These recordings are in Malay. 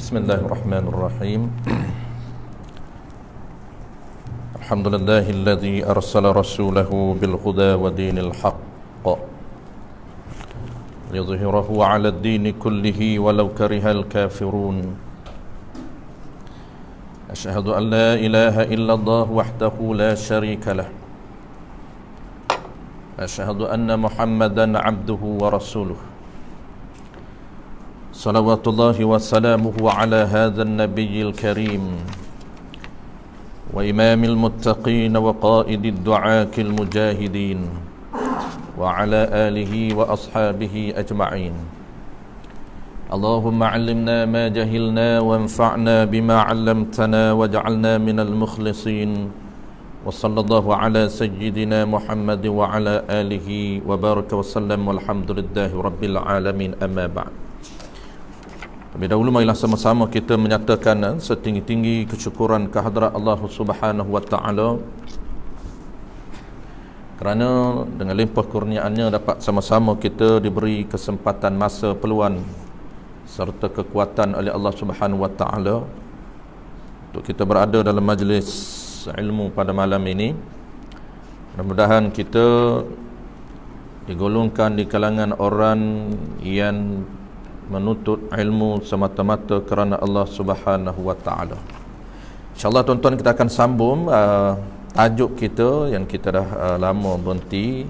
Bismillahirrahmanirrahim. Alhamdulillahilladzi arsala rasulahu bil huda wa dinil haqq liyudhhirahu 'ala ad-din kullihi walau karihal kafirun. Asyhadu an la ilaha illallah wahdahu la syarika lah. Asyhadu anna Muhammadan 'abduhu wa rasuluh. Salawatullahi wa salamuhu ala hadzal nabiyil karim wa imamil muttaqin wa qaidid du'akil mujahidin wa ala alihi wa ashabihi ajma'in. Allahumma 'allimna ma jahilna wanfa'na bima 'allamtana waj'alna minal mukhlisin. Wa sallallahu ala sayyidina Muhammad wa ala alihi wa baraka wa sallam walhamdulillahi rabbil alamin, amma ba'd. Lebih dahulu marilah sama-sama kita menyatakan setinggi-tinggi kesyukuran kehadrat Allah Subhanahu wa taala kerana dengan limpah kurniaannya dapat sama-sama kita diberi kesempatan, masa, peluang serta kekuatan oleh Allah Subhanahu wa taala untuk kita berada dalam majlis ilmu pada malam ini. Mudah-mudahan kita digolongkan di kalangan orang yang menuntut ilmu semata-mata kerana Allah Subhanahu wa taala. InsyaAllah tuan-tuan, kita akan sambung tajuk kita yang kita dah lama berhenti.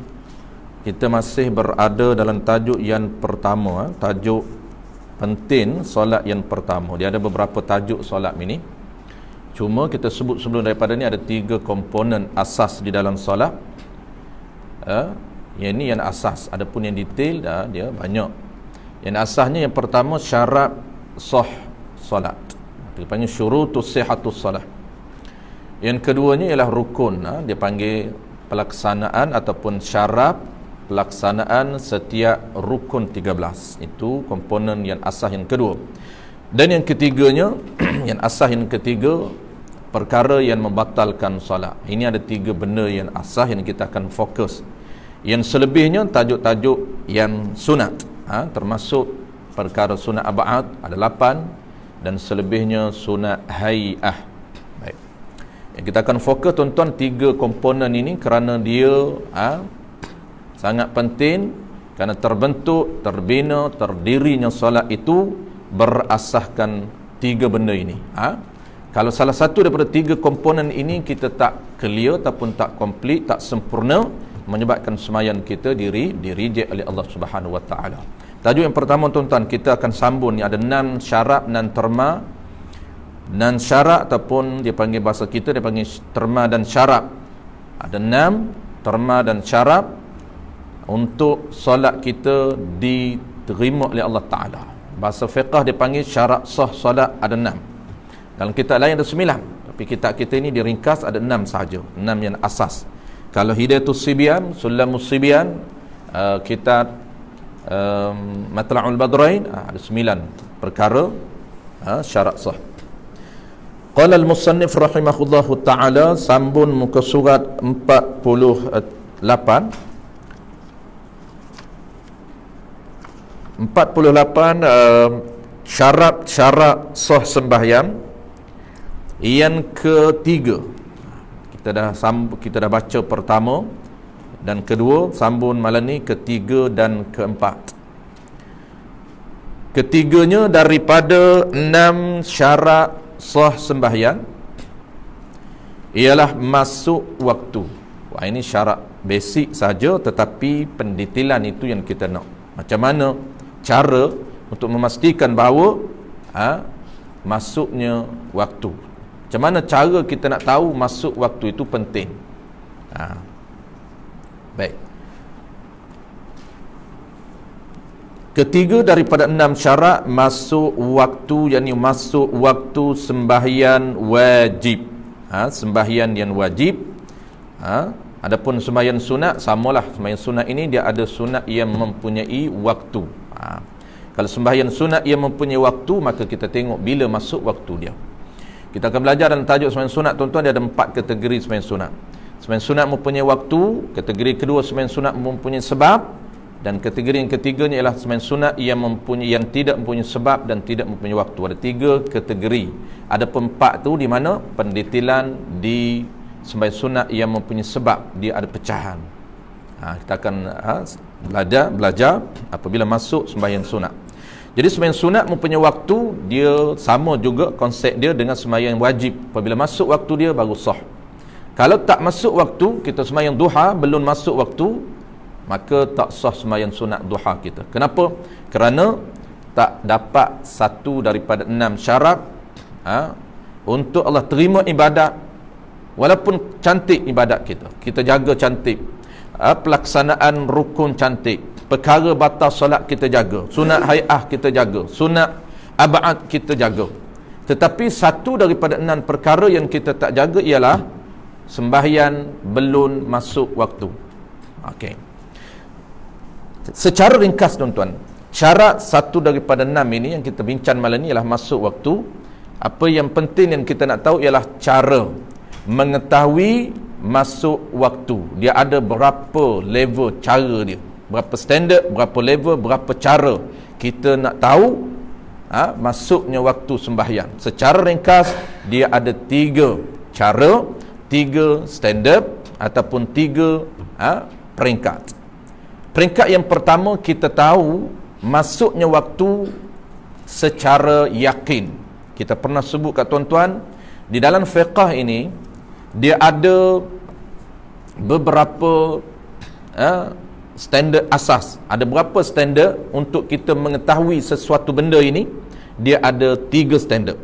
Kita masih berada dalam tajuk yang pertama, tajuk penting solat yang pertama. Dia ada beberapa tajuk solat ini. Cuma kita sebut sebelum daripada ni ada 3 komponen asas di dalam solat. Yang ini yang asas. Adapun yang detail dia banyak. Yang asasnya yang pertama syarat sah solat. Dia panggil syurutus sihhatus solat. Yang keduanya ialah rukun. Dia panggil pelaksanaan ataupun syarat pelaksanaan setiap rukun 13. Itu komponen yang asas yang kedua. Dan yang ketiganya, yang asas yang ketiga, perkara yang membatalkan solat. Ini ada 3 benda yang asas yang kita akan fokus. Yang selebihnya tajuk-tajuk yang sunat. Termasuk perkara sunat ab'ad ada 8 dan selebihnya sunat hay'ah. Baik. Yang kita akan fokus tuan-tuan 3 komponen ini kerana dia sangat penting, kerana terbentuk, terbina, terdirinya solat itu berasaskan 3 benda ini. Kalau salah satu daripada 3 komponen ini kita tak clear ataupun tak komplit, tak sempurna, menyebabkan sembahyang kita direject oleh Allah Subhanahu wa taala. Tajuk yang pertama tuan-tuan, kita akan sambung ni ada 6 syarat dan terma. 6 syarat ataupun dia panggil bahasa kita dia panggil terma dan syarat. Ada 6 terma dan syarat untuk solat kita diterima oleh Allah taala. Bahasa fiqh dia panggil syarat sah solat ada 6. Dalam kitab lain ada 9, tapi kitab kita ini diringkas ada 6 sahaja. 6 yang asas. Kalau Hidayatus Sibyan, Sulamus Sibyan, kitab Matla'ul Badrain, ada 9 perkara syarat sah. Qala al-musannif rahimahullahu ta'ala, sambun muka surat 48 syarat-syarat sah sembahyang yang ketiga. Kita dah baca pertama dan kedua, sambung malam ni ketiga dan keempat. Ketiganya daripada 6 syarat sah sembahyang ialah masuk waktu. Wah, ini syarat basic saja, tetapi pendetailan itu yang kita nak. Macam mana cara untuk memastikan bahawa masuknya waktu. Macam mana cara kita nak tahu masuk waktu itu penting. Baik. Ketiga daripada 6 syarat masuk waktu, yakni masuk waktu sembahyang wajib. Sembahyang yang wajib. Adapun sembahyang sunat, samalah. Sembahyang sunat ini dia ada sunat yang mempunyai waktu. Kalau sembahyang sunat yang mempunyai waktu, maka kita tengok bila masuk waktu dia. Kita akan belajar dalam tajuk sembahyang sunat tuan-tuan, dia ada 4 kategori sembahyang sunat. Sembahyang sunat mempunyai waktu, kategori kedua sembahyang sunat mempunyai sebab, Dan kategori yang ketiganya ialah sembahyang sunat yang tidak mempunyai sebab dan tidak mempunyai waktu. Ada 3 kategori. Ada 4 tu di mana pendetailan di sembahyang sunat yang mempunyai sebab, dia ada pecahan. Kita akan belajar apabila masuk sembahyang sunat. Jadi sembahyang sunat mempunyai waktu, dia sama juga konsep dia dengan sembahyang wajib. Apabila masuk waktu dia baru sah. Kalau tak masuk waktu, kita sembahyang duha belum masuk waktu, maka tak sah sembahyang sunat duha kita. Kenapa? Kerana tak dapat satu daripada 6 syarat untuk Allah terima ibadat. Walaupun cantik ibadat kita, kita jaga cantik, pelaksanaan rukun cantik, perkara batal solat kita jaga, sunat hai'ah kita jaga, sunat ab'ad kita jaga, tetapi satu daripada 6 perkara yang kita tak jaga ialah sembahyang belum masuk waktu. Okey, secara ringkas tuan-tuan, syarat satu daripada 6 ini yang kita bincang malam ni ialah masuk waktu. Apa yang penting yang kita nak tahu ialah cara mengetahui masuk waktu. Dia ada berapa level cara dia, berapa standard, berapa level, berapa cara kita nak tahu masuknya waktu sembahyang. Secara ringkas, dia ada 3 cara, 3 standard ataupun 3 peringkat. Peringkat yang pertama, kita tahu masuknya waktu secara yakin. Kita pernah sebut kat tuan-tuan, di dalam fiqh ini dia ada beberapa standard asas. Ada berapa standard untuk kita mengetahui sesuatu benda ini? Dia ada 3 standard.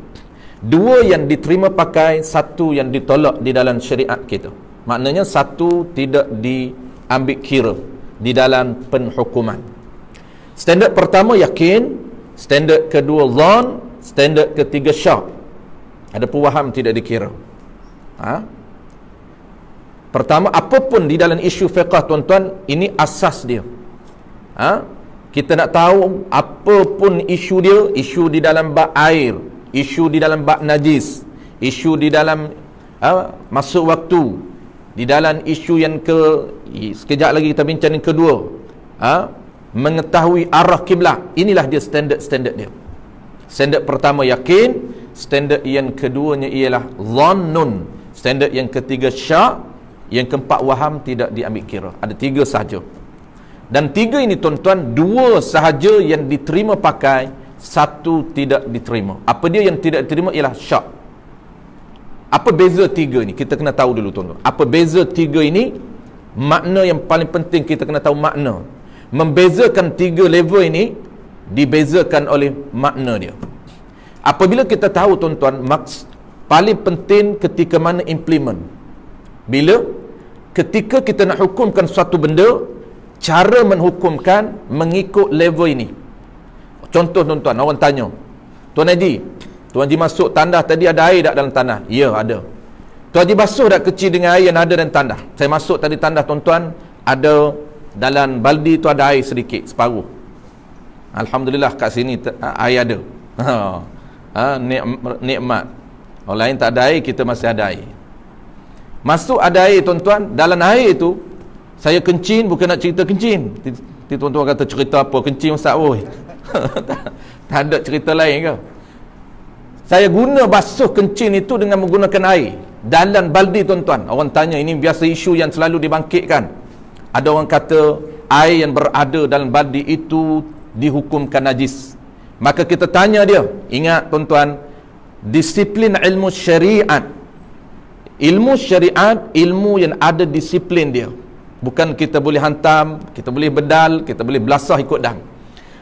2 yang diterima pakai, 1 yang ditolak di dalam syariat kita. Maknanya 1 tidak diambil kira di dalam penhukuman. Standard pertama yakin, standard kedua zon, standard ketiga syak. Ada pewaham tidak dikira. Pertama, apapun di dalam isu fiqh tuan-tuan, ini asas dia. Kita nak tahu apapun isu dia, isu di dalam bab air, isu di dalam bab najis, isu di dalam masuk waktu, di dalam isu yang sekejap lagi kita bincang yang kedua, mengetahui arah kiblat. Inilah dia standard dia. Standard pertama yakin, standard yang keduanya ialah dhannun, standard yang ketiga syak, yang keempat waham tidak diambil kira. Ada 3 sahaja. Dan 3 ini tuan-tuan, 2 sahaja yang diterima pakai, 1 tidak diterima. Apa dia yang tidak diterima? Ialah syak. Apa beza 3 ni? Kita kena tahu dulu tuan-tuan. Apa beza 3 ini? Makna yang paling penting kita kena tahu makna. Membezakan 3 level ini dibezakan oleh makna dia. Apabila kita tahu tuan-tuan, paling penting ketika mana implement. Bila? Ketika kita nak hukumkan suatu benda, cara menhukumkan mengikut level ini. Contoh tuan-tuan, orang tanya, Tuan Haji masuk tandas tadi, ada air tak dalam tandas? Ya, ada. Tuan Haji basuh tak kecil dengan air yang ada dalam tandas? Saya masuk tadi tandas tuan-tuan, ada dalam baldi tu ada air sedikit, separuh. Alhamdulillah kat sini air ada. Nikmat. Orang lain tak ada air, kita masih ada air. Masuk ada air tuan-tuan, dalam air tu saya kencing, bukan nak cerita kencing. Tuan-tuan kata cerita apa kencing Ustaz? Tak ada cerita lain ke? Saya guna basuh kencing itu dengan menggunakan air dalam baldi tuan-tuan. Orang tanya, ini biasa isu yang selalu dibangkitkan. Ada orang kata air yang berada dalam baldi itu dihukumkan najis. Maka kita tanya dia, ingat tuan-tuan, disiplin ilmu syariat. Ilmu syariat, ilmu yang ada disiplin dia. Bukan kita boleh hantam, kita boleh bedal, kita boleh belasah ikut dam.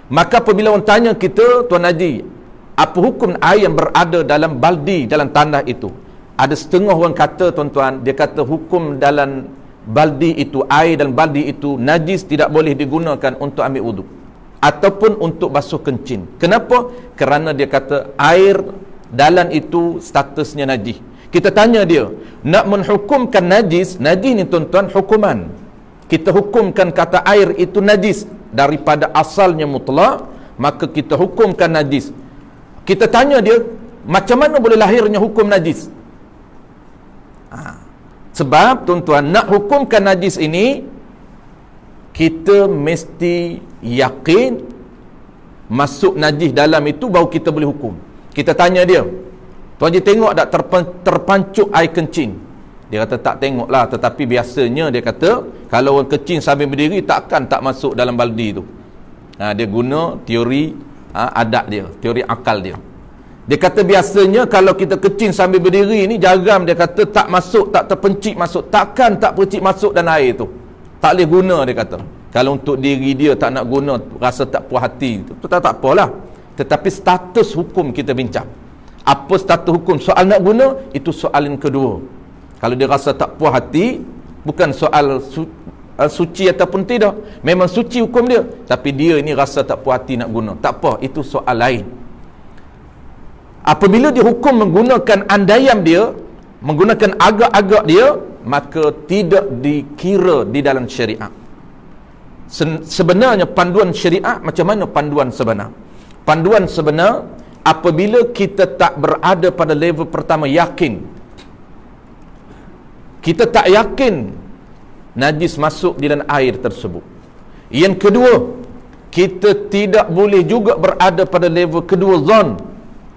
Maka apabila orang tanya kita, Tuan Haji, apa hukum air yang berada dalam baldi, dalam tandas itu? Ada setengah orang kata tuan-tuan, dia kata hukum dalam baldi itu, air dalam baldi itu najis, tidak boleh digunakan untuk ambil wuduk ataupun untuk basuh kencing. Kenapa? Kerana dia kata air dalam itu statusnya najis. Kita tanya dia, nak menghukumkan najis ni tuan-tuan hukuman. Kita hukumkan kata air itu najis daripada asalnya mutlak, maka kita hukumkan najis. Kita tanya dia, macam mana boleh lahirnya hukum najis? Sebab tuan-tuan, nak hukumkan najis ini, kita mesti yakin masuk najis dalam itu baru kita boleh hukum. Kita tanya dia, Tuan Haji tengok tak terpancuk air kencing? Dia kata tak tengok lah, tetapi biasanya dia kata kalau orang kencing sambil berdiri takkan tak masuk dalam baldi tu. Dia guna teori adat dia, teori akal dia. Dia kata biasanya kalau kita kencing sambil berdiri ni jarang, dia kata tak masuk, tak terpencik masuk, takkan tak percik masuk dalam air tu. Tak boleh guna, dia kata. Kalau untuk diri dia tak nak guna, rasa tak puas hati, tu tak apalah. Tetapi status hukum kita bincang. Apa status hukum? Soal nak guna, itu soal yang kedua. Kalau dia rasa tak puas hati, bukan soal suci ataupun tidak. Memang suci hukum dia, tapi dia ini rasa tak puas hati nak guna. Tak apa, itu soal lain. Apabila dia hukum menggunakan andaian dia, menggunakan agak-agak dia, maka tidak dikira di dalam syariat. Sebenarnya panduan syariat macam mana panduan sebenar? Panduan sebenar apabila kita tak berada pada level pertama yakin. Kita tak yakin najis masuk di dalam air tersebut. Yang kedua, kita tidak boleh juga berada pada level kedua zon,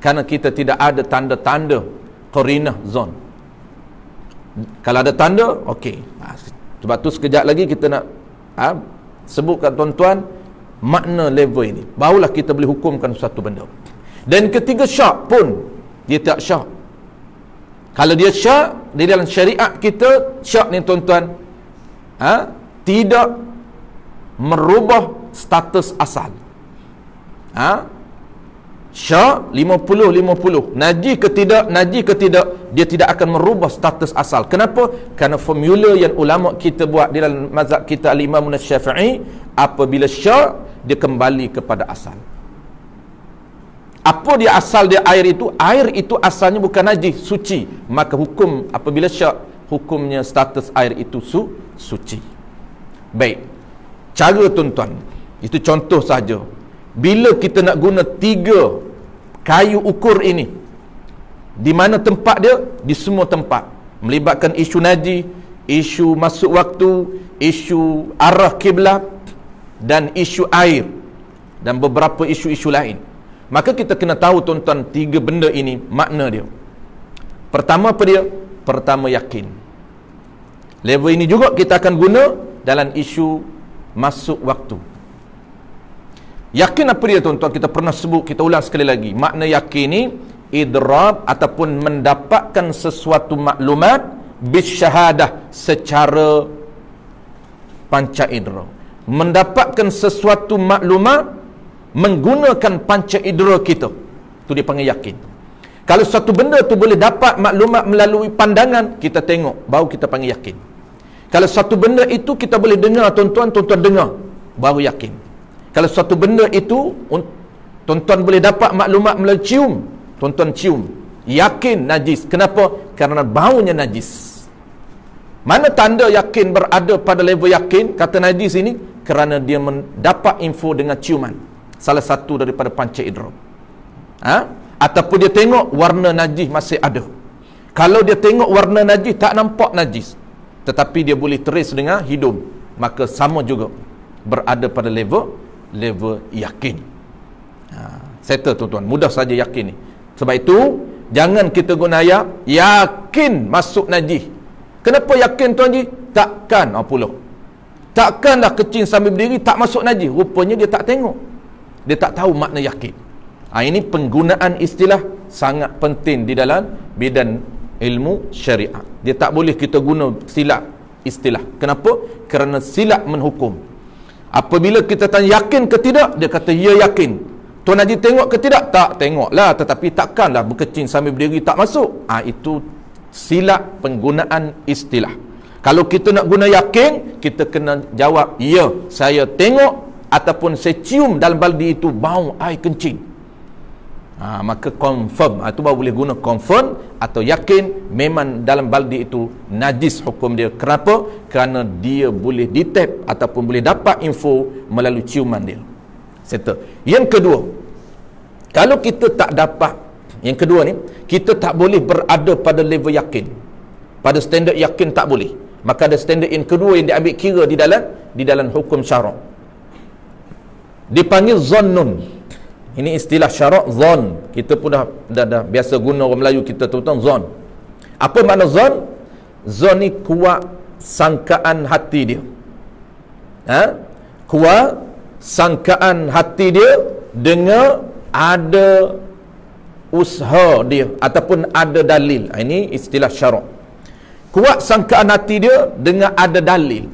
kerana kita tidak ada tanda-tanda qarinah zon. Kalau ada tanda, okey. Sebab tu sekejap lagi kita nak sebutkan tuan-tuan makna level ini. Barulah kita boleh hukumkan satu benda. Dan ketiga, syak pun dia tak syak. Kalau dia syak, di dalam syariat kita, syak ni tuan-tuan tidak merubah status asal. Syak 50-50, najis ke tidak, dia tidak akan merubah status asal. Kenapa? Kerana formula yang ulama kita buat di dalam mazhab kita al-Imam Syafi'i, apabila syak, dia kembali kepada asal. Apa dia asal dia? Air itu asalnya bukan najis, suci. Maka hukum apabila syak, hukumnya status air itu suci. Baik, cara tuan-tuan, itu contoh saja. Bila kita nak guna 3 kayu ukur ini, di mana tempat dia? Di semua tempat, melibatkan isu najis, isu masuk waktu, isu arah kiblat, dan isu air, dan beberapa isu-isu lain. Maka kita kena tahu tuan-tuan 3 benda ini makna dia. Pertama apa dia? Pertama, yakin. Level ini juga kita akan guna dalam isu masuk waktu. Yakin apa dia tuan-tuan? Kita pernah sebut, kita ulang sekali lagi. Makna yakin ni idrab ataupun mendapatkan sesuatu maklumat bisyahadah, secara panca indera. Mendapatkan sesuatu maklumat menggunakan panca indera kita, tu dia panggil yakin. Kalau satu benda tu boleh dapat maklumat melalui pandangan, kita tengok, baru kita panggil yakin. Kalau satu benda itu kita boleh dengar, tuan-tuan dengar, baru yakin. Kalau satu benda itu tuan-tuan boleh dapat maklumat melalui cium, tuan-tuan cium, yakin najis. Kenapa? Kerana baunya najis. Mana tanda yakin berada pada level yakin, kata najis ini? Kerana dia mendapat info dengan ciuman, salah satu daripada panca indera. Ataupun dia tengok warna najis masih ada. Kalau dia tengok warna najis tak nampak najis, tetapi dia boleh teris dengan hidung, maka sama juga berada pada level yakin. Settle tuan-tuan, mudah saja yakin ni. Sebab itu jangan kita guna ayat yakin masuk najis. Kenapa yakin tuan Haji? Takkan pula, takkanlah kecil sambil berdiri tak masuk najis. Rupanya dia tak tengok, dia tak tahu makna yakin. Ini penggunaan istilah sangat penting di dalam bidang ilmu syariat. Dia tak boleh kita guna silap istilah. Kenapa? Kerana silap menhukum. Apabila kita tanya yakin ke tidak, dia kata ya yakin. Tuan Haji tengok ke tidak? Tak tengoklah, tetapi takkanlah berkecing sambil berdiri tak masuk. Itu silap penggunaan istilah. Kalau kita nak guna yakin, kita kena jawab ya, saya tengok ataupun saya cium dalam baldi itu bau air kencing. Maka confirm, itu baru boleh guna confirm atau yakin memang dalam baldi itu najis hukum dia. Kenapa? Kerana dia boleh detect ataupun boleh dapat info melalui ciuman dia. Settle. Yang kedua, kalau kita tak dapat, yang kedua ni, kita tak boleh berada pada level yakin, pada standard yakin tak boleh. Maka ada standard yang kedua yang diambil kira di dalam di dalam hukum syarak. Dipanggil zannun. Ini istilah syarak, zon. Kita pun dah biasa guna orang Melayu kita tuan zon. Apa makna zon? Zon ni kuat sangkaan hati dia. Kuat sangkaan hati dia dengan ada usaha dia ataupun ada dalil. Ini istilah syarak. Kuat sangkaan hati dia dengan ada dalil.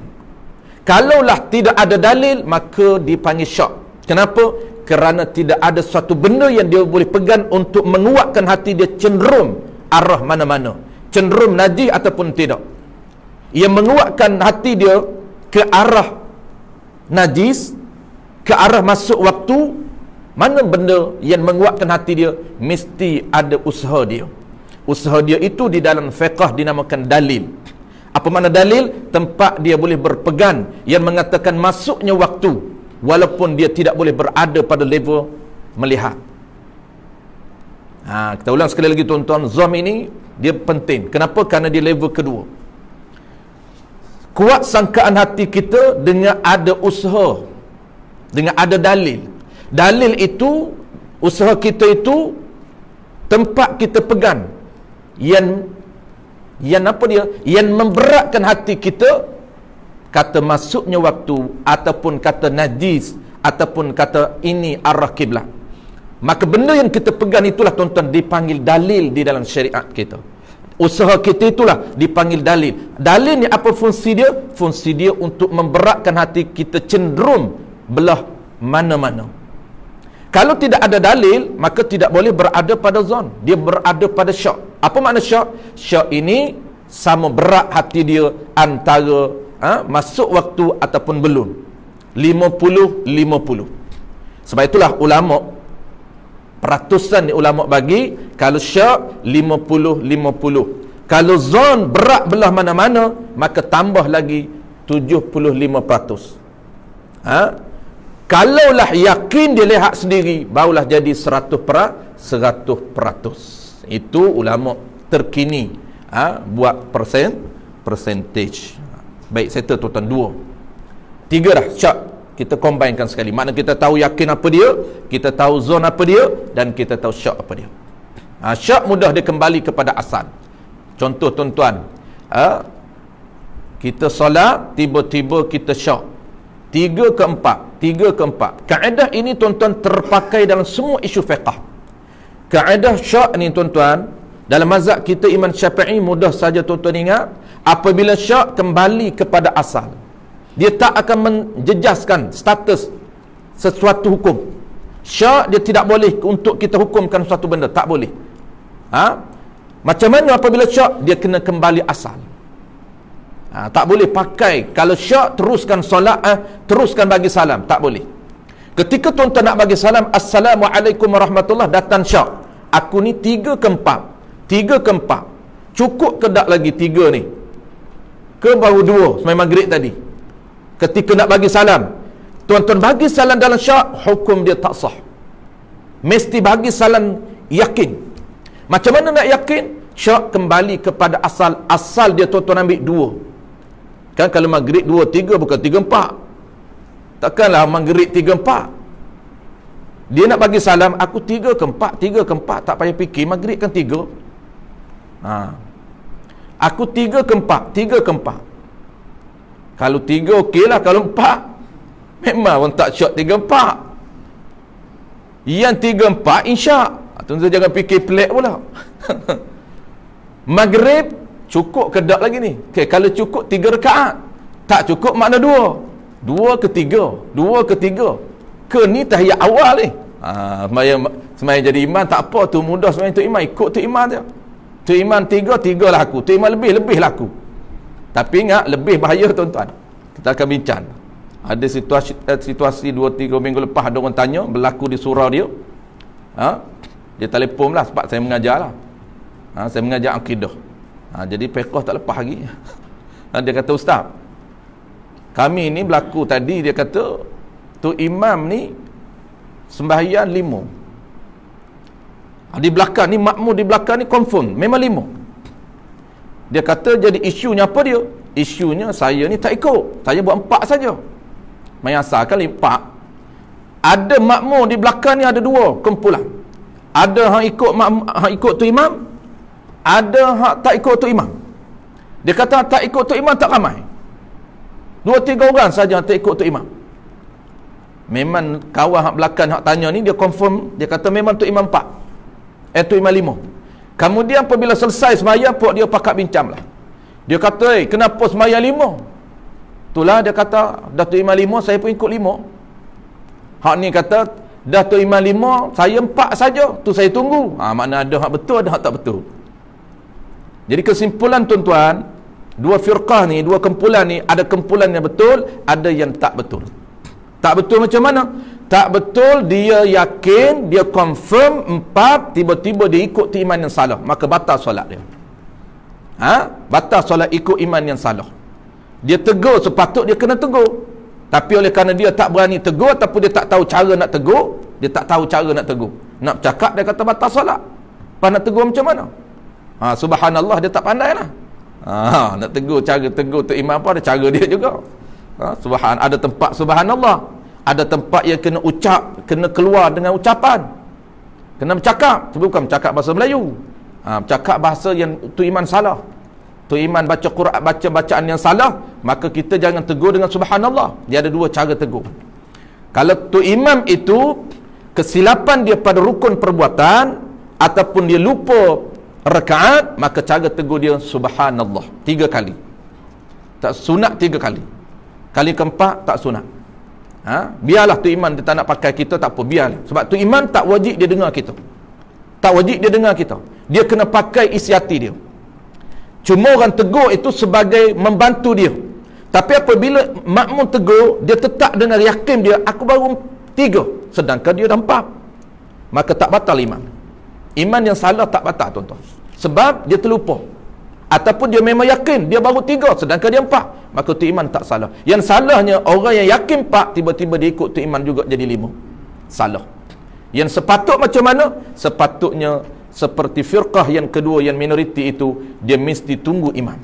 Kalaulah tidak ada dalil, maka dipanggil syak. Kenapa? Kerana tidak ada suatu benda yang dia boleh pegang untuk menguatkan hati dia cenderung arah mana-mana, cenderung najis ataupun tidak. Ia menguatkan hati dia ke arah najis, ke arah masuk waktu. Mana benda yang menguatkan hati dia? Mesti ada usaha dia. Usaha dia itu di dalam fiqh dinamakan dalil. Apa makna dalil? Tempat dia boleh berpegang yang mengatakan masuknya waktu walaupun dia tidak boleh berada pada level melihat. Kita ulang sekali lagi tuan-tuan, zam ini dia penting. Kenapa? Kerana dia level kedua. Kuat sangkaan hati kita dengan ada usaha, dengan ada dalil. Dalil itu, usaha kita itu tempat kita pegang yang apa dia? Yang memberatkan hati kita, kata masuknya waktu ataupun kata najis ataupun kata ini arah kiblat. Maka benda yang kita pegang itulah tuan-tuan dipanggil dalil di dalam syariat kita. Usaha kita itulah dipanggil dalil. Dalil ni apa fungsi dia? Fungsi dia untuk memberatkan hati kita cenderung belah mana-mana. Kalau tidak ada dalil, maka tidak boleh berada pada zon. Dia berada pada syak. Apa makna syak? Syak ini sama berat hati dia antara masuk waktu ataupun belum. 50-50. Sebab itulah ulama, peratusan ulama bagi, kalau syak 50-50. Kalau zon berat belah mana-mana, maka tambah lagi 75%. Kalaulah yakin dia lihat sendiri, barulah jadi 100%. Itu ulama terkini buat percentage. Baik, settle tuan-tuan. 2 3 dah syak kita combinekan sekali. Makna kita tahu yakin apa dia, kita tahu zon apa dia, dan kita tahu syak apa dia. Syak mudah dia kembali kepada asal. Contoh tuan-tuan, kita solat, tiba-tiba kita syak 3 ke 4. Kaedah ini tuan-tuan terpakai dalam semua isu fiqh. Kaedah syak ni tuan-tuan, dalam mazhab kita Imam Syafi'i, mudah saja tuan-tuan ingat, apabila syak kembali kepada asal, dia tak akan menjejaskan status sesuatu hukum. Syak dia tidak boleh untuk kita hukumkan suatu benda, tak boleh. Macam mana apabila syak? Dia kena kembali asal. Tak boleh pakai kalau syak teruskan solat, teruskan bagi salam, tak boleh. Ketika tuan-tuan nak bagi salam, Assalamualaikum warahmatullahi, datang syak, aku ni 3 ke 4, cukup ke tak lagi 3 ni, ke baru 2 semai maghrib tadi? Ketika nak bagi salam, tuan-tuan bagi salam dalam syak, hukum dia tak sah. Mesti bagi salam yakin. Macam mana nak yakin? Syak kembali kepada asal. Asal dia tuan-tuan ambil 2. Kan kalau maghrib 2, 3 bukan 3, 4. Takkanlah maghrib 3, 4. Dia nak bagi salam, aku 3 ke 4, tak payah fikir, maghrib kan 3. Aku 3 ke 4. Kalau 3 okeylah, kalau 4 memang orang tak syak 3, 4. Yang 3, 4 insyak. Tuan-tuan jangan fikir pelik pula. Maghrib cukup ke tak lagi ni? Kalau cukup 3 rakaat, tak cukup makna 2 ke 3 ke ni tahiyat awal ni. Semaya jadi imam tak apa tu, mudah sebenarnya tu imam, ikut tu imam je. Tu imam 3 lah aku, tu imam lebih lah aku. Tapi ingat, lebih bahaya tuan-tuan. Kita akan bincang. Ada situasi 2-3 minggu lepas, ada orang tanya, berlaku di surau dia. Dia telefon lah, sebab saya mengajar lah. Saya mengajar akidah. Jadi fiqh tak lepas lagi. Dia kata, Ustaz, kami ni berlaku tadi, dia kata tu imam ni sembahyang 5. Di belakang ni, makmum di belakang ni confirm memang 5. Dia kata jadi isunya apa dia? Isunya saya ni tak ikut, saya buat 4 saja. Mayang asal kan 4. Ada makmum di belakang ni ada 2 kumpulan. Ada hang ikut tu imam, ada hak tak ikut tu imam. Dia kata tak ikut tu imam tak ramai. 2-3 orang saja tak ikut tu imam. Memang kawan hak belakang hak tanya ni dia confirm, dia kata memang tu imam 4. Tu imam 5. Kemudian apabila selesai sembahyang pok dia pakat bincang lah. Dia kata, kenapa sembahyang 5? Itulah dia kata, dah tu imam 5 saya pun ikut 5. Hak ni kata, dah tu imam 5 saya 4 saja, tu saya tunggu. Makna ada hak betul, ada hak tak betul. Jadi kesimpulan tuan-tuan, 2 firqah ni, 2 kumpulan ni, ada kumpulan yang betul, ada yang tak betul. Tak betul macam mana? Tak betul dia yakin, dia confirm 4, tiba-tiba dia ikut tu iman yang salah, maka batal solat dia. Batal solat ikut iman yang salah. Dia tegur, sepatut dia kena tegur. Tapi oleh kerana dia tak berani tegur, ataupun dia tak tahu cara nak tegur, dia tak tahu cara nak tegur, nak bercakap dia kata batal solat. Apa nak tegur macam mana? Subhanallah, dia tak pandai lah. Nak tegur, cara tegur tu imam apa, ada cara dia juga. Ada tempat subhanallah, ada tempat yang kena ucap, kena keluar dengan ucapan, kena bercakap, tapi bukan bercakap bahasa Melayu. Bercakap bahasa yang tu iman salah, tu iman baca Quran, baca bacaan yang salah, maka kita jangan tegur dengan subhanallah. Dia ada 2 cara tegur. Kalau tu imam itu kesilapan dia pada rukun perbuatan ataupun dia lupa rakaat, maka cara tegur dia subhanallah 3 kali. Tak sunat 3 kali. Kali keempat tak sunat. Biarlah tu iman dia tak nak pakai kita, tak apa, biarlah. Sebab tu iman tak wajib dia dengar kita. Tak wajib dia dengar kita. Dia kena pakai isi hati dia. Cuma orang tegur itu sebagai membantu dia. Tapi apabila makmum tegur, dia tetap dengan yakin dia, aku baru 3, sedangkan dia dah 4, maka tak batal iman. Iman yang salah tak batal tuan-tuan. Sebab dia terlupa. Ataupun dia memang yakin dia baru 3, sedangkan dia 4, maka tu iman tak salah. Yang salahnya orang yang yakin 4, tiba-tiba dia ikut tu iman juga jadi 5. Salah. Yang sepatut macam mana? Sepatutnya seperti firqah yang kedua, yang minoriti itu, dia mesti tunggu imam.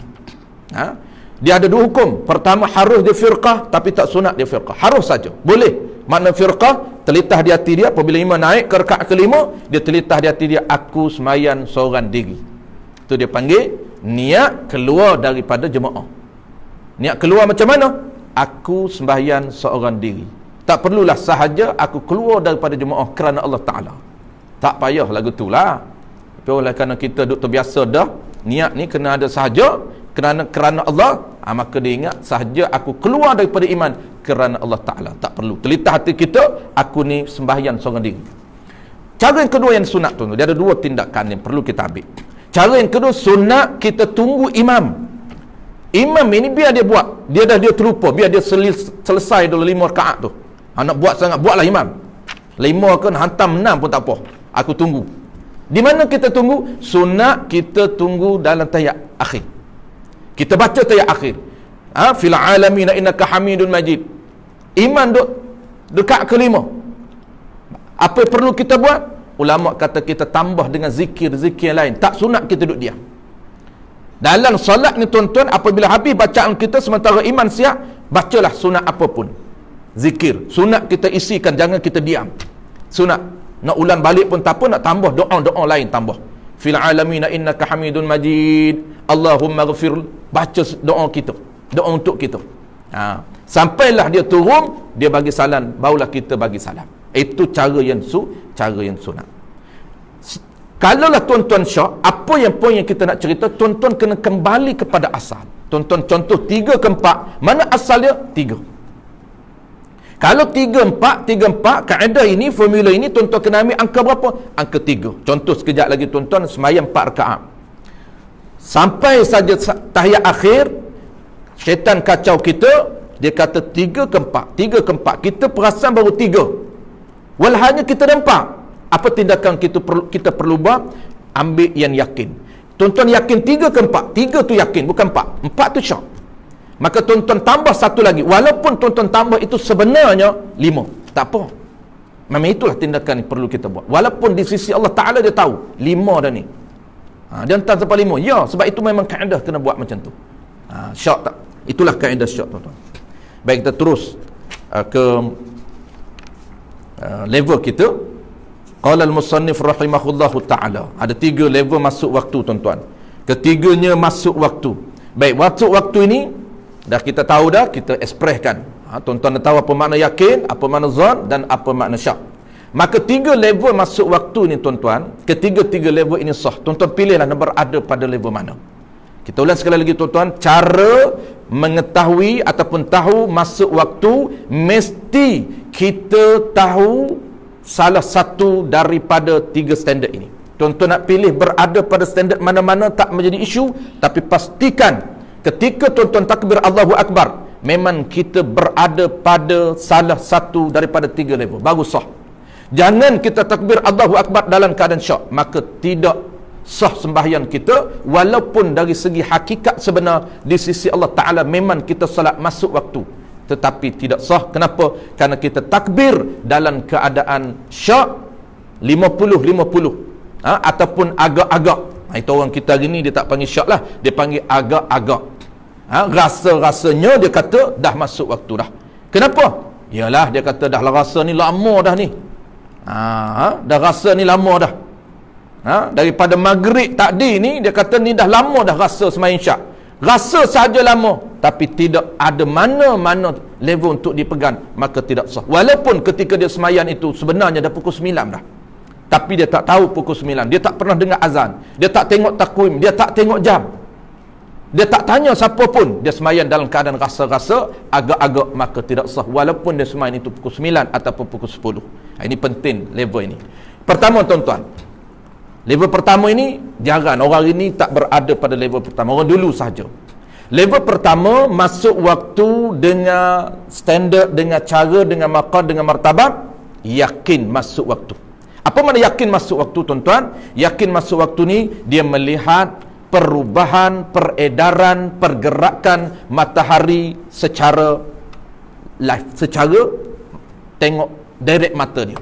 Dia ada 2 hukum. Pertama, harus dia firqah, tapi tak sunat dia firqah. Harus saja. Boleh. Makna firqah, terlitah di hati dia, apabila imam naik ke rakaat kelima, dia terlitah di hati dia, aku sembahyang seorang diri. Itu dia panggil niat keluar daripada jemaah. Niat keluar macam mana? Aku sembahyang seorang diri. Tak perlulah sahaja aku keluar daripada jemaah kerana Allah Ta'ala. Tak payah lagu tu lah. Tapi oleh kerana kita duk terbiasa dah, niat ni kena ada sahaja kerana Allah, maka dia ingat sahaja aku keluar daripada iman kerana Allah Ta'ala. Tak perlu terlitah hati kita, aku ni sembahyang seorang diri. Cara yang kedua yang sunat tu, dia ada 2 tindakan yang perlu kita ambil. Cara yang kedua, sunat kita tunggu imam. Imam ini biar dia buat, dia terlupa, biar dia selesai dulu 5 rakaat tu. Nak buat sangat, buatlah imam. 5 ke hantam 6 pun tak apa, aku tunggu. Di mana kita tunggu? Sunat kita tunggu dalam tahiyat akhir. Kita baca tahiyat akhir. Fil alamin innaka hamidun majid. Imam duk dekat ke-5. Apa yang perlu kita buat? Ulama kata kita tambah dengan zikir-zikir lain. Tak sunat kita duduk diam. Dalam solat ni tuan-tuan, apabila habis bacaan kita sementara iman siap, bacalah sunat apapun. Zikir. Sunat kita isikan, jangan kita diam. Sunat. Nak ulang balik pun tak apa, nak tambah doa-doa lain tambah. Fil alamin innaka hamidun majid. Allahumma ghafir. Baca doa kita. Doa untuk kita. Sampailah dia turun, dia bagi salam, barulah kita bagi salam. Itu cara yang sunat. Kalaulah tuan-tuan syak, apa yang poin yang kita nak cerita, tuan-tuan kena kembali kepada asal. Tuan-tuan contoh 3 ke 4, mana asal dia? 3. Kalau 3-4, kaedah ini, formula ini, tuan-tuan kena ambil angka berapa? Angka 3. Contoh sekejap lagi tuan-tuan, sembahyang 4 rakaat. Sampai saja tahiyat akhir, syaitan kacau kita, dia kata 3 ke 4, kita perasan baru 3. Walhanya kita nampak. Apa tindakan kita perlu buat? Ambil yang yakin. Tuan-tuan yakin 3 ke 4? 3 tu yakin, bukan 4. 4 tu syak. Maka tuan-tuan tambah 1 lagi. Walaupun tuan-tuan tambah itu sebenarnya 5. Tak apa. Memang itulah tindakan yang perlu kita buat. Walaupun di sisi Allah Ta'ala dia tahu 5 dah ni. Dia hantar sampai 5. Ya, sebab itu memang kaedah kena buat macam tu. Syak tak? Itulah kaedah syak tuan-tuan. Baik, kita terus ke level kita. Qala al-musannif rahimahullahu ta'ala, ada 3 level masuk waktu tuan-tuan. Ketiganya masuk waktu. Baik, waktu ini dah kita tahu dah, kita ekspreskan. Tuan-tuan dah tahu apa makna yakin, apa makna zon dan apa makna syak. Maka 3 level masuk waktu ni tuan-tuan, ketiga-tiga level ini sah. Tuan-tuan pilihlah nak berada pada level mana. Kita ulang sekali lagi tuan-tuan, cara mengetahui ataupun tahu masuk waktu, mesti kita tahu salah satu daripada 3 standard ini. Tuan-tuan nak pilih berada pada standard mana-mana tak menjadi isu, tapi pastikan ketika tuan-tuan takbir Allahu Akbar, memang kita berada pada salah satu daripada 3 level, baru sah. Jangan kita takbir Allahu Akbar dalam keadaan syak, maka tidak sah sembahyang kita, walaupun dari segi hakikat sebenar di sisi Allah Ta'ala memang kita salat masuk waktu, tetapi tidak sah. Kenapa? Kerana kita takbir dalam keadaan syak 50-50, ataupun agak-agak. Itu orang kita hari ni dia tak panggil syak lah, dia panggil agak-agak. Rasa-rasanya dia kata dah masuk waktu dah. Kenapa? Yalah, dia kata dah lah rasa ni lama dah ni. Dah rasa ni lama dah. Daripada maghrib tadi ni dia kata ni dah lama dah rasa sembahyang syak. Rasa saja lama, tapi tidak ada mana-mana level untuk dipegang, maka tidak sah. Walaupun ketika dia sembahyang itu sebenarnya dah pukul 9 dah, tapi dia tak tahu pukul 9, dia tak pernah dengar azan, dia tak tengok takwim, dia tak tengok jam, dia tak tanya siapa pun, dia sembahyang dalam keadaan rasa-rasa agak-agak, maka tidak sah walaupun dia sembahyang itu pukul 9 ataupun pukul 10. Ini penting level ini. Pertama tuan-tuan, level pertama ini jarang orang ini tak berada pada level pertama, orang dulu sahaja. Level pertama masuk waktu dengan standard, dengan cara, dengan maqam, dengan martabat, yakin masuk waktu. Apa makna yakin masuk waktu tuan-tuan? Yakin masuk waktu ni dia melihat perubahan, peredaran, pergerakan matahari secara live, secara tengok direct mata dia.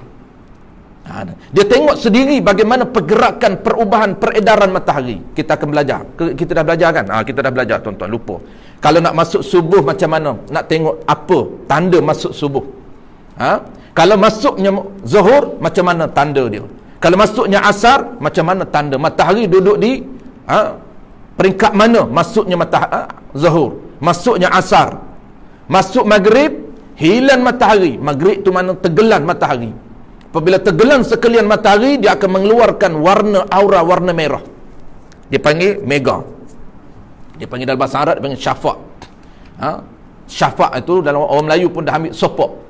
Dia tengok sendiri bagaimana pergerakan, perubahan, peredaran matahari. Kita akan belajar. Kita dah belajar kan? Kita dah belajar tuan-tuan, lupa. Kalau nak masuk subuh macam mana? Nak tengok apa tanda masuk subuh. Kalau masuknya zuhur, macam mana tanda dia? Kalau masuknya asar, macam mana tanda? Matahari duduk di peringkat mana masuknya matahari zuhur, masuknya asar, masuk maghrib, hilang matahari. Maghrib tu mana tenggelam matahari. Apabila tenggelam sekalian matahari, dia akan mengeluarkan warna aura warna merah. Dia panggil mega. Dia panggil dalam bahasa Arab, dia panggil syafaq. Syafaq itu dalam orang Melayu pun dah ambil sopok.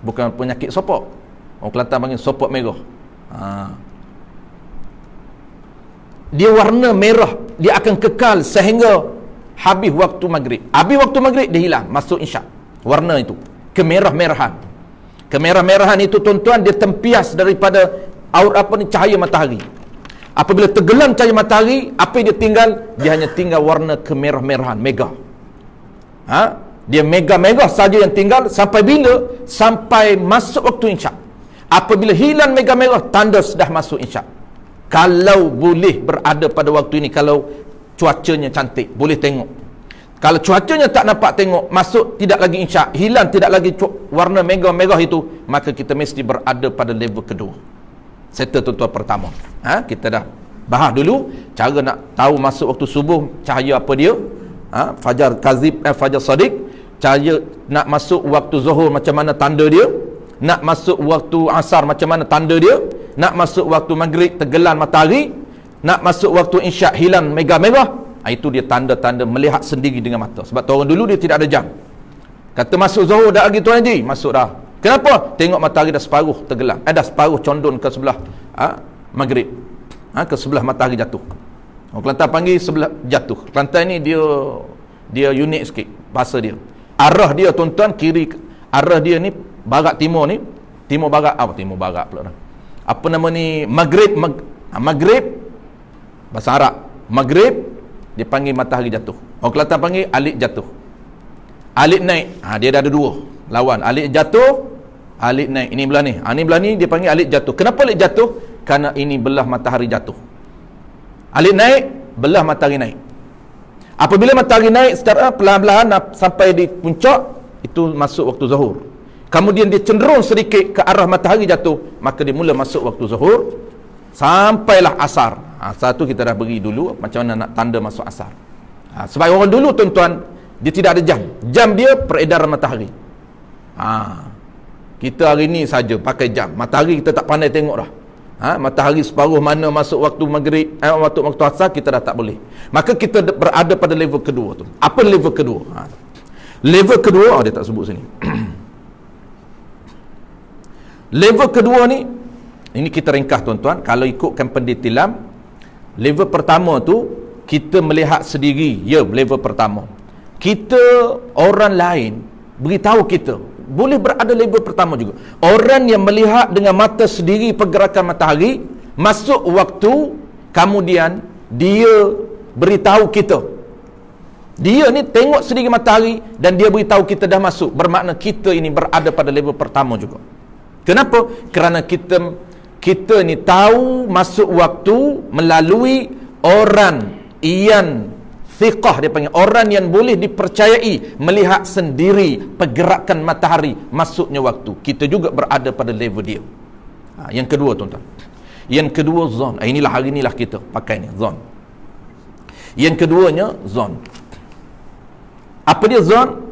Bukan penyakit sopok. Orang Kelantan panggil sopok merah. Dia warna merah, dia akan kekal sehingga habis waktu maghrib. Habis waktu maghrib dia hilang, masuk isyak. Warna itu kemerah-merahan. Kemerah-merahan itu tuan-tuan, dia tempias daripada cahaya matahari. Apabila tenggelam cahaya matahari, apa yang dia tinggal? Dia hanya tinggal warna kemerah-merahan, mega. Dia mega-mega saja yang tinggal. Sampai bila? Sampai masuk waktu isyak. Apabila hilang mega merah, tanda sudah masuk isyak. Kalau boleh berada pada waktu ini, kalau cuacanya cantik, boleh tengok. Kalau cuacanya tak nampak tengok, masuk tidak lagi isyak, hilang tidak lagi warna merah itu, maka kita mesti berada pada level kedua. Settle tuan-tuan pertama. Kita dah bahas dulu cara nak tahu masuk waktu subuh, cahaya apa dia? Fajar kazib, fajar sadiq. Cahaya nak masuk waktu zuhur, macam mana tanda dia? Nak masuk waktu asar, macam mana tanda dia? Nak masuk waktu maghrib, tenggelam matahari. Nak masuk waktu isyak, hilang mega merah. Itu dia tanda-tanda melihat sendiri dengan mata. Sebab orang dulu dia tidak ada jam. Kata masuk zuhur dah lagi Tuan Haji, masuk dah. Kenapa? Tengok matahari dah separuh tenggelam. Dah separuh condon ke sebelah maghrib. Ke sebelah matahari jatuh. Orang Kelantan panggil sebelah jatuh. Kelantan ni dia unik sikit bahasa dia. Arah dia tuan-tuan, kiri arah dia ni barat timur ni, timur barat, timur barat pula dah. Apa nama ni? Maghrib, maghrib bahasa Arab. Maghrib dia panggil matahari jatuh. Orang Kelantan panggil alik jatuh. Alik naik. Dia dah ada dua lawan. Alik jatuh, alik naik. Ini belah ni. Ini belah ni dia panggil alik jatuh. Kenapa alik jatuh? Kerana ini belah matahari jatuh. Alik naik, belah matahari naik. Apabila matahari naik secara perlahan-lahan sampai di puncak, itu masuk waktu zuhur. kemudian dia cenderung sedikit ke arah matahari jatuh, maka dia mula masuk waktu zuhur sampailah asar. Asar tu kita dah beri dulu macam mana nak tanda masuk asar. Sebab orang dulu tuan-tuan, dia tidak ada jam. Jam dia peredaran matahari. Kita hari ni saja pakai jam. Matahari kita tak pandai tengok dah. Matahari separuh mana masuk waktu maghrib, waktu asar kita dah tak boleh. Maka kita berada pada level kedua tu. Apa level kedua? Level kedua, dia tak sebut sini. Level kedua ni, ini kita ringkas tuan-tuan. Kalau ikutkan pendetilan, level pertama tu kita melihat sendiri. Ya, level pertama. Kita, orang lain beritahu kita. Boleh berada level pertama juga. Orang yang melihat dengan mata sendiri pergerakan matahari, masuk waktu, kemudian dia beritahu kita. Dia ni tengok sendiri matahari dan dia beritahu kita dah masuk. Bermakna kita ini berada pada level pertama juga. Kenapa? Kerana kita ni tahu masuk waktu melalui orang yang thiqah, dia panggil orang yang boleh dipercayai, melihat sendiri pergerakan matahari masuknya waktu. Kita juga berada pada level dia. Yang kedua tuan-tuan, yang kedua zon. Inilah hari inilah kita pakai ni, zon. Yang keduanya zon. Apa dia zon?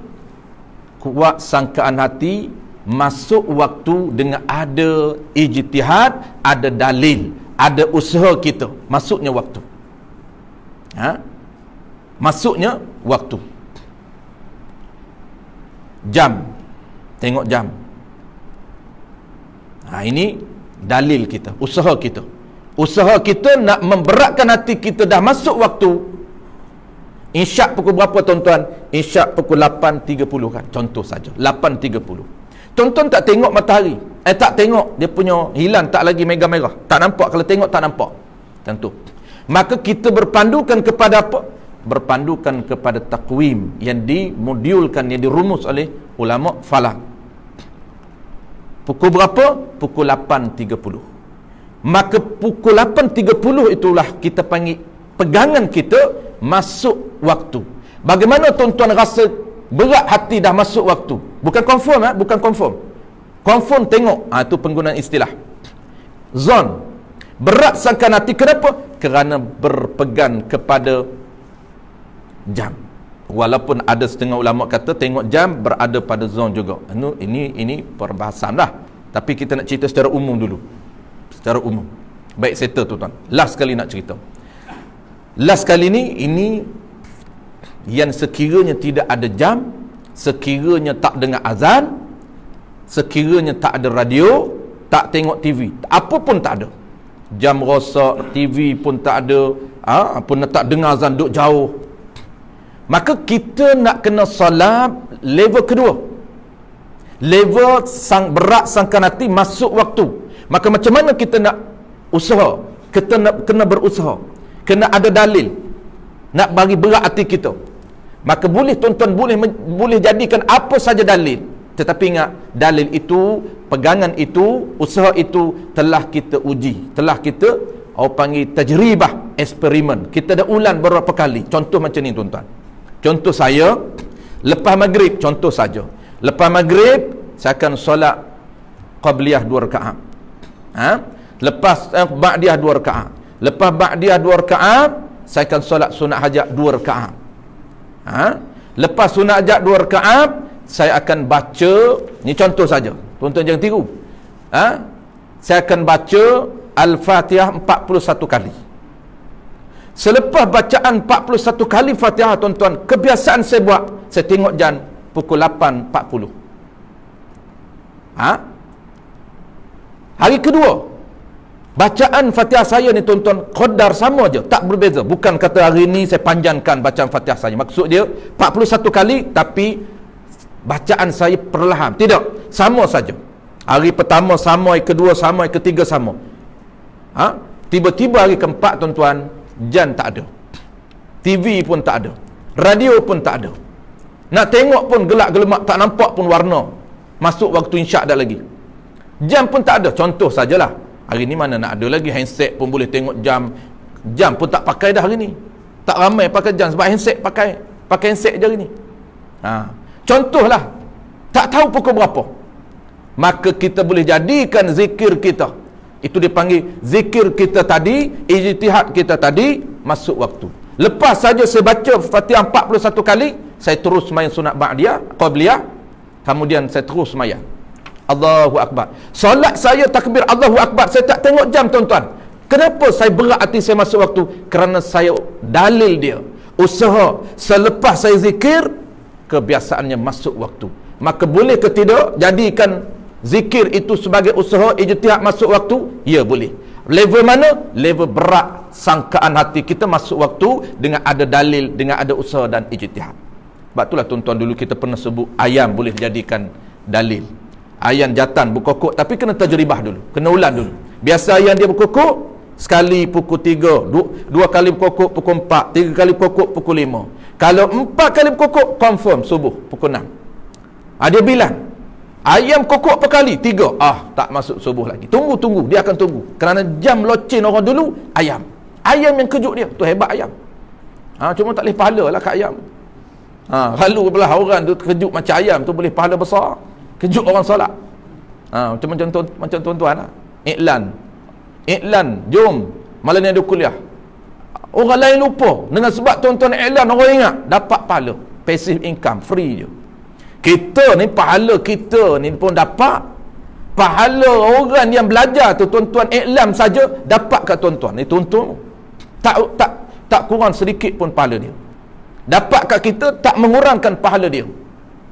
Kuat sangkaan hati, masuk waktu dengan ada ijtihad, ada dalil, ada usaha kita, masuknya waktu. Masuknya waktu. Jam, tengok jam. Ini dalil kita, usaha kita. Usaha kita nak memberatkan hati kita, dah masuk waktu. Isyak pukul berapa tuan-tuan? Isyak pukul 8.30 kan, contoh saja, 8.30. Tuan-tuan tak tengok matahari, tak tengok dia punya hilang, tak lagi merah-merah, tak nampak. Kalau tengok tak nampak, tentu. Maka kita berpandukan kepada apa? Berpandukan kepada takwim yang dimodulkan, yang dirumus oleh ulama falak. Pukul berapa? Pukul 8.30. Maka pukul 8.30 itulah kita panggil pegangan kita masuk waktu. Bagaimana tuan-tuan rasa berat hati dah masuk waktu? Bukan confirm, bukan confirm. Confirm tengok, itu penggunaan istilah zon. Berat sangkaan hati, kenapa? Kerana berpegang kepada jam. Walaupun ada setengah ulama kata tengok jam berada pada zon juga. Ini perbahasan lah. Tapi kita nak cerita secara umum dulu. Secara umum. Baik, settle tuan-tuan. Last kali nak cerita. Last kali ni, ini yang sekiranya tidak ada jam, sekiranya tak dengar azan, sekiranya tak ada radio, tak tengok TV, apa pun tak ada, jam rosak, TV pun tak ada, pun tak dengar azan, duduk jauh, maka kita nak kena solat level kedua, level berat sangkaan hati, masuk waktu. Maka macam mana kita nak usaha? Kita nak kena berusaha, kena ada dalil nak bagi berat hati kita. Maka boleh tuan-tuan, boleh jadikan apa saja dalil, tetapi ingat, dalil itu, pegangan itu, usaha itu telah kita uji, telah kita panggil tajribah, eksperimen. Kita dah ulang beberapa kali. Contoh macam ni tuan-tuan. Contoh saya, lepas maghrib, contoh saja, lepas maghrib saya akan solat qabliyah 2 rakaat. Lepas ba'diyah 2 rakaat. Lepas ba'diyah 2 rakaat, saya akan solat sunat hajat 2 rakaat. Lepas sunat hajat 2 rakaat, saya akan baca, ni contoh saja, tuan-tuan jangan tiru. Saya akan baca Al-Fatihah 41 kali. Selepas bacaan 41 kali Fatihah tuan-tuan, kebiasaan saya buat, saya tengok jam pukul 8.40. Hari kedua, bacaan Fatihah saya ni tuan-tuan qadar sama aja, tak berbeza. Bukan kata hari ni saya panjangkan bacaan Fatihah saya. Maksud dia 41 kali tapi bacaan saya perlahan. Tidak, sama saja. Hari pertama sama, hari kedua sama, hari ketiga sama. Tiba-tiba hari keempat tuan-tuan, jam tak ada. TV pun tak ada. Radio pun tak ada. Nak tengok pun gelap-gelemak, tak nampak pun warna. Masuk waktu isyak dah lagi. Jam pun tak ada. Contoh sajalah. Hari ni mana nak ada lagi handset pun boleh tengok jam. Jam pun tak pakai dah hari ni. Tak ramai pakai jam sebab handset pakai handset je hari ni. Contohlah, tak tahu pukul berapa. maka kita boleh jadikan zikir kita, itu dipanggil zikir kita tadi, ijtihad kita tadi, masuk waktu. Lepas saja saya baca Fatihah 41 kali, saya terus sembahyang sunat ba'diyah, qabliyah, kemudian saya terus sembahyang Allahu Akbar. Solat saya takbir Allahu Akbar, saya tak tengok jam tuan-tuan. Kenapa saya berat hati saya masuk waktu? Kerana saya dalil dia, usaha selepas saya zikir, kebiasaannya masuk waktu. Maka boleh ke tidak jadikan zikir itu sebagai usaha ijtihad masuk waktu? Ya, boleh. Level mana? Level berat sangkaan hati kita masuk waktu dengan ada dalil, dengan ada usaha dan ijtihad. Sebab itulah tuan-tuan, dulu kita pernah sebut ayam boleh dijadikan dalil. Ayam jantan berkokok, tapi kena tajribah dulu, kena ulang dulu. Biasa ayam dia berkokok sekali pukul 3, dua kali berkokok pukul 4, 3 kali berkokok pukul 5. Kalau 4 kali berkokok, confirm subuh pukul 6. Dia bilang ayam kokok per kali? 3. Tak masuk subuh lagi. Tunggu, dia akan tunggu. Kerana jam locin orang dulu, ayam yang kejut dia. Tu hebat ayam. Cuma tak boleh pahala lah kat ayam. Lalu belah orang tu kejut macam ayam tu boleh pahala besar. Kejut orang solat. Macam tuan-tuan lah. Iklan, jom malam ni ada kuliah. Orang lain lupa. Dengan sebab tuan-tuan iklan, orang ingat, dapat pahala. Passive income, free je. Kita ni, pahala kita ni pun dapat. Pahala orang yang belajar tu, tuan-tuan iklan saja dapat kat tuan-tuan. Ni tuan-tuan tak kurang sedikit pun pahala dia. Dapat kat kita, tak mengurangkan pahala dia.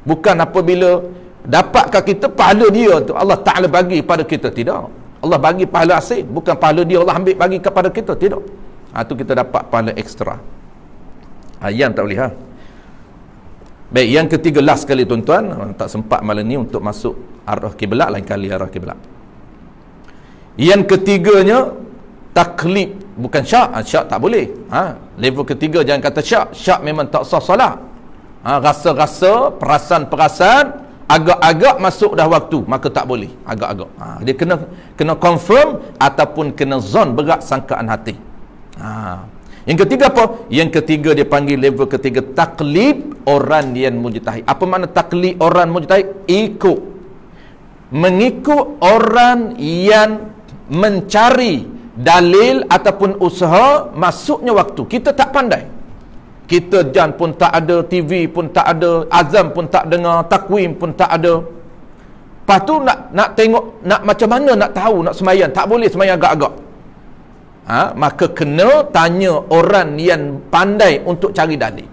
Bukan apabila dapat kat kita, pahala dia tu Allah Ta'ala bagi pada kita. Tidak. Allah bagi pahala asin, bukan pahala dia Allah ambil bagi kepada kita. Tidak. Tu kita dapat pahala ekstra. Ayam tak boleh. Baik, yang ketiga, last sekali tuan-tuan, tak sempat malam ni untuk masuk arah kiblat, lain kali arah kiblat. Yang ketiganya, taklid, bukan syak. Syak tak boleh. Level ketiga jangan kata syak. Syak memang tak sah solat. Rasa-rasa, perasaan-perasaan, agak-agak masuk dah waktu, maka tak boleh. Agak-agak. Dia kena confirm ataupun kena zon, berat sangkaan hati. Yang ketiga apa? Yang ketiga dia panggil level ketiga, taklid orang yang mujtahid. Apa makna taklid orang mujtahid? Mengikut orang yang mencari dalil ataupun usaha masuknya waktu. Kita tak pandai. Kita jan pun tak ada, TV pun tak ada, azam pun tak dengar, takwim pun tak ada. Lepas tu nak tengok, nak macam mana nak tahu nak sembahyang? Tak boleh sembahyang agak-agak. Maka kena tanya orang yang pandai untuk cari dalil.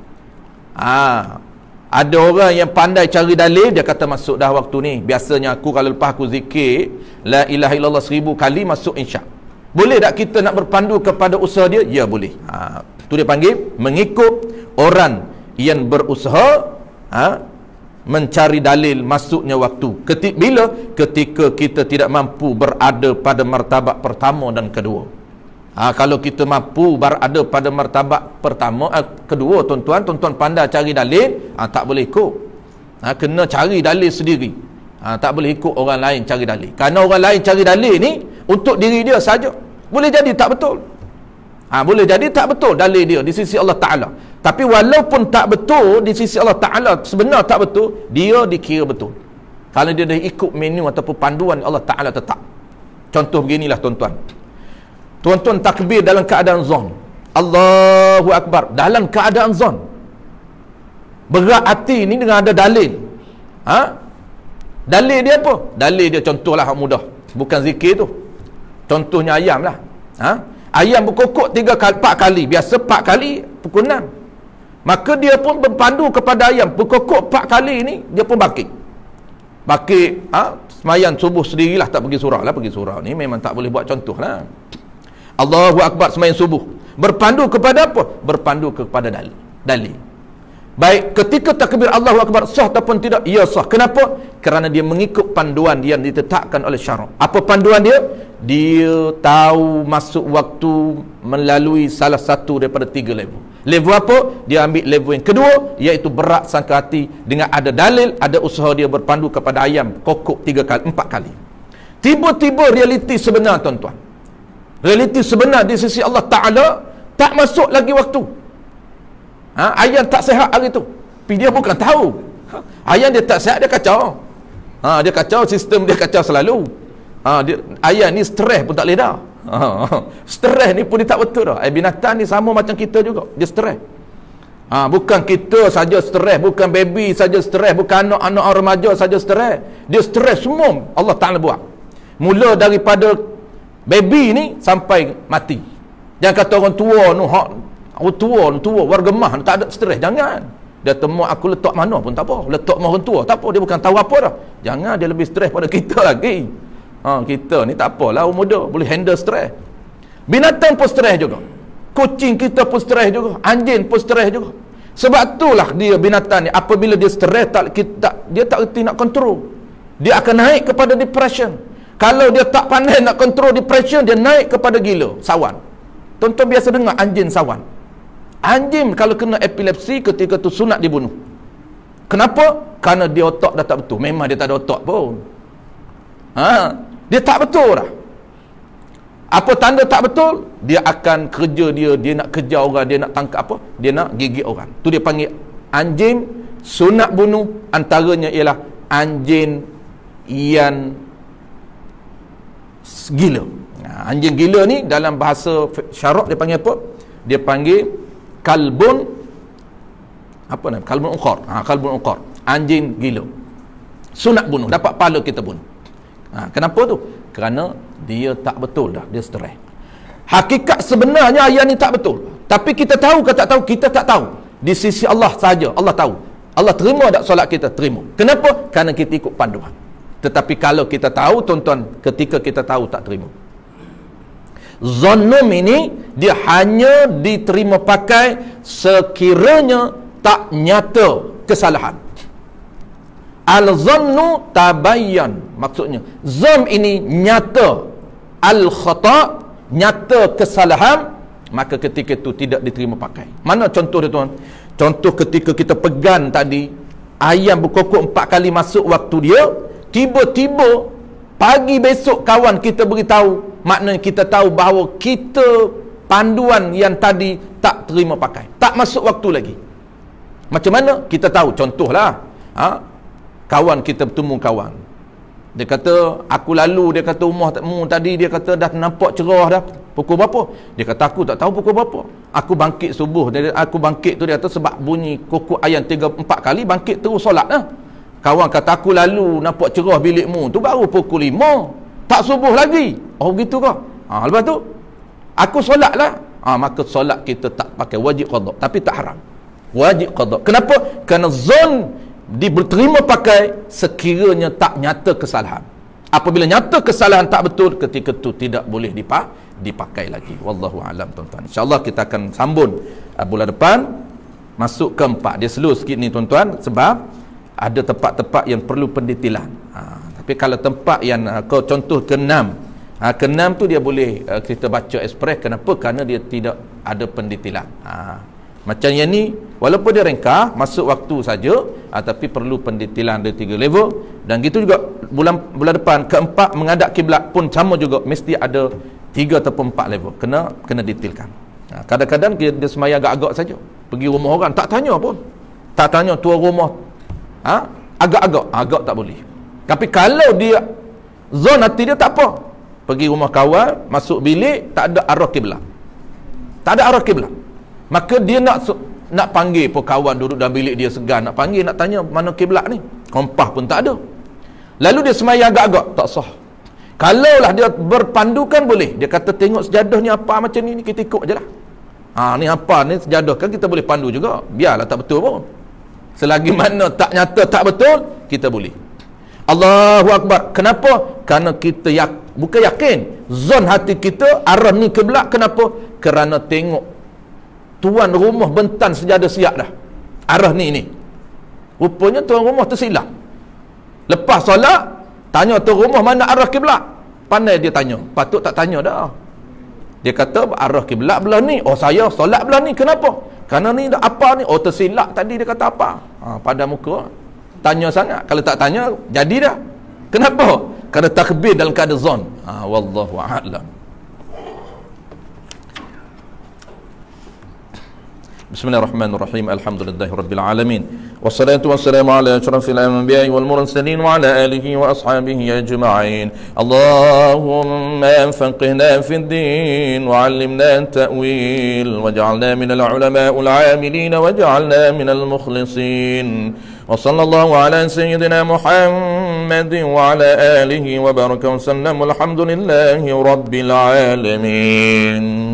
Ada orang yang pandai cari dalil, dia kata masuk dah waktu ni. Biasanya aku kalau lepas aku zikir la ilaha illallah 1000 kali, masuk insya. Boleh tak kita nak berpandu kepada usaha dia? Ya, boleh. Itu dia panggil mengikut orang yang berusaha mencari dalil masuknya waktu. Ketika kita tidak mampu berada pada martabat pertama dan kedua. Kalau kita mampu berada pada martabat pertama, kedua, tuan-tuan pandai cari dalil, tak boleh ikut. Kena cari dalil sendiri. Tak boleh ikut orang lain cari dalil. Kerana orang lain cari dalil ni untuk diri dia saja. Boleh jadi tak betul. Boleh jadi tak betul dalil dia di sisi Allah Ta'ala. Tapi walaupun tak betul di sisi Allah Ta'ala, sebenar tak betul, dia dikira betul kalau dia dah ikut menu ataupun panduan Allah Ta'ala tetap. Contoh beginilah tuan-tuan. Tuan-tuan takbir dalam keadaan zon, Allahu Akbar dalam keadaan zon, berat hati ni dengan ada dalil. Dalil dia apa? Dalil dia contohlah mudah, bukan zikir tu. Contohnya ayam lah. Ayam berkokok 4 kali. Biasa 4 kali pukul 6. Maka dia pun berpandu kepada ayam. Berkokok 4 kali ni, dia pun bakit. Semayan subuh sendirilah, tak pergi surau lah. Pergi surau ni memang tak boleh buat contoh lah. Allahu Akbar semayan subuh. Berpandu kepada apa? Berpandu kepada dalil. Baik, ketika takbir Allahu Akbar, sah ataupun tidak? Ya, sah. Kenapa? Kerana dia mengikut panduan yang ditetapkan oleh syarak. Apa panduan dia? Dia tahu masuk waktu melalui salah satu daripada 3 level. Level apa? Dia ambil level yang kedua, iaitu berat sangka hati dengan ada dalil, ada usaha dia berpandu kepada ayam kokok 3 kali, 4 kali. Tiba-tiba realiti sebenar tuan-tuan. Realiti sebenar di sisi Allah Ta'ala, tak masuk lagi waktu. Ayam tak sihat hari tu. Tapi dia bukan tahu. Ayam dia tak sihat, dia kacau. Dia kacau, sistem dia kacau selalu. Ayam ni stres pun tak boleh dah. Stres ni pun dia tak betul dah. Binatang ni sama macam kita juga, dia stres. Bukan kita saja stres, bukan baby saja stres, bukan anak-anak remaja saja stres. Dia stres semua Allah Ta'ala buat. Mula daripada baby ni sampai mati. Jangan kata orang tua ni, orang tua warga mah tak ada stres. Jangan. Dia temu aku letak mana pun tak apa, letak orang tua tak apa, dia bukan tahu apa dah. Jangan, dia lebih stres pada kita lagi. Kita ni tak apalah, orang muda boleh handle stres. Binatang pun stres juga. Kucing kita pun stres juga, anjing pun stres juga. Sebab itulah dia binatang ni apabila dia stres dia tak reti nak kontrol. Dia akan naik kepada depression. Kalau dia tak pandai nak kontrol depression, dia naik kepada gila, sawan. Tuan-tuan biasa dengar anjing sawan. Anjing kalau kena epilepsi ketika tu sunat dibunuh. Kenapa? Kerana dia otak dah tak betul. Memang dia tak ada otak pun. Dia tak betul dah. Apa tanda tak betul? Dia akan kerja dia nak kejar orang, dia nak tangkap apa? Dia nak gigit orang. Tu dia panggil anjing sunat bunuh. Antaranya ialah anjing yang gila. Anjing gila ni dalam bahasa syarak dia panggil apa? Dia panggil kalbun apa nama? Kalbun uqar. Kalbun uqar. Anjing gila. Sunat bunuh, dapat pahala kita bunuh. Kenapa tu? Kerana dia tak betul dah, dia stres. Hakikat sebenarnya ayat ni tak betul. Tapi kita tahu ke tak tahu? Kita tak tahu. Di sisi Allah saja, Allah tahu. Allah terima tak solat kita? Terima. Kenapa? Kerana kita ikut panduan. Tetapi kalau kita tahu, tuan-tuan, ketika kita tahu tak terima. Zannum ini dia hanya diterima pakai sekiranya tak nyata kesalahan. Al-zannu tabayyan, maksudnya zam ini nyata, al-khata nyata kesalahan, maka ketika itu tidak diterima pakai. Mana contoh dia tuan? Contoh ketika kita pegang tadi ayam berkokok 4 kali masuk waktu dia, tiba-tiba pagi besok kawan kita beritahu, maknanya kita tahu bahawa kita panduan yang tadi tak terima pakai, tak masuk waktu lagi. Macam mana? Kita tahu, contohlah kawan kita bertemu kawan, dia kata aku lalu, dia kata rumah mu tadi, dia kata dah nampak cerah dah, pukul berapa? Dia kata aku tak tahu pukul berapa, aku bangkit subuh. Aku bangkit tu dia kata sebab bunyi kokok ayam 3-4 kali, bangkit terus solat lah. Kawan kata aku lalu nampak cerah bilikmu tu baru pukul 5, tak subuh lagi. Oh gitu ke? Lepas tu aku solat lah. Maka solat kita tak pakai, wajib qada, tapi tak haram, wajib qada. Kenapa? Kerana zon diterima pakai sekiranya tak nyata kesalahan. Apabila nyata kesalahan tak betul, ketika itu tidak boleh dipakai lagi. Wallahu alam tuan-tuan. InsyaAllah kita akan sambung bulan depan, masuk ke 4. Dia slow sikit ni tuan-tuan, sebab ada tempat-tempat yang perlu pendetilan. Tapi kalau tempat yang kau contoh ke-6, ke-6 tu dia boleh kita baca ekspres. Kenapa? Kerana dia tidak ada pendetilan. Macam yang ni, walaupun dia ringkas, masuk waktu saja, tapi perlu pendetilan ada 3 level. Dan gitu juga bulan depan ke-4 menghadap kiblat pun sama juga, mesti ada 3 ataupun 4 level. Kena detailkan. Kadang-kadang dia semaya agak-agak saja, pergi rumah orang tak tanya pun, tak tanya tuan rumah, agak tak boleh. Tapi kalau dia zon hati dia, tak apa, pergi rumah kawan, masuk bilik, tak ada arah kiblat, tak ada arah kiblat, maka dia nak panggil pun kawan duduk dalam bilik dia segan, nak panggil, nak tanya mana kiblat ni, kompas pun tak ada. Lalu dia semaya agak-agak, tak sah. Kalaulah dia berpandukan boleh, dia kata tengok sejadah ni apa macam ni, kita ikut je lah. Ni apa ni sejadah, kan kita boleh pandu juga, biarlah tak betul pun. Selagi mana tak nyata tak betul, kita boleh. Allahu Akbar. Kenapa? Kerana kita bukan yakin, zon hati kita arah ni kiblat. Kenapa? Kerana tengok tuan rumah bentan sejadah siap dah, arah ni. Rupanya tuan rumah tersilap. Lepas solat, tanya tuan rumah mana arah kiblat. Pandai dia tanya, patut tak tanya dah. Dia kata arah kiblat belah ni. Oh, saya solat belah ni. Kenapa? Kerana ni apa ni? Oh, tersilap tadi dia kata apa. Pada muka tanya sangat. Kalau tak tanya, jadi dah. Kenapa? Kerana takbir dalam keadaan zon. Wallahu a'lam. Bismillahirrahmanirrahim. Alhamdulillahirabbil alamin. والصلاة والسلام على أشرف الأنبياء والمرسلين وعلى آله وأصحابه أجمعين. اللهم فقهنا في الدين وعلمنا التأويل واجعلنا من العلماء العاملين واجعلنا من المخلصين. وصلى الله على سيدنا محمد وعلى آله وبارك وسلم والحمد لله رب العالمين.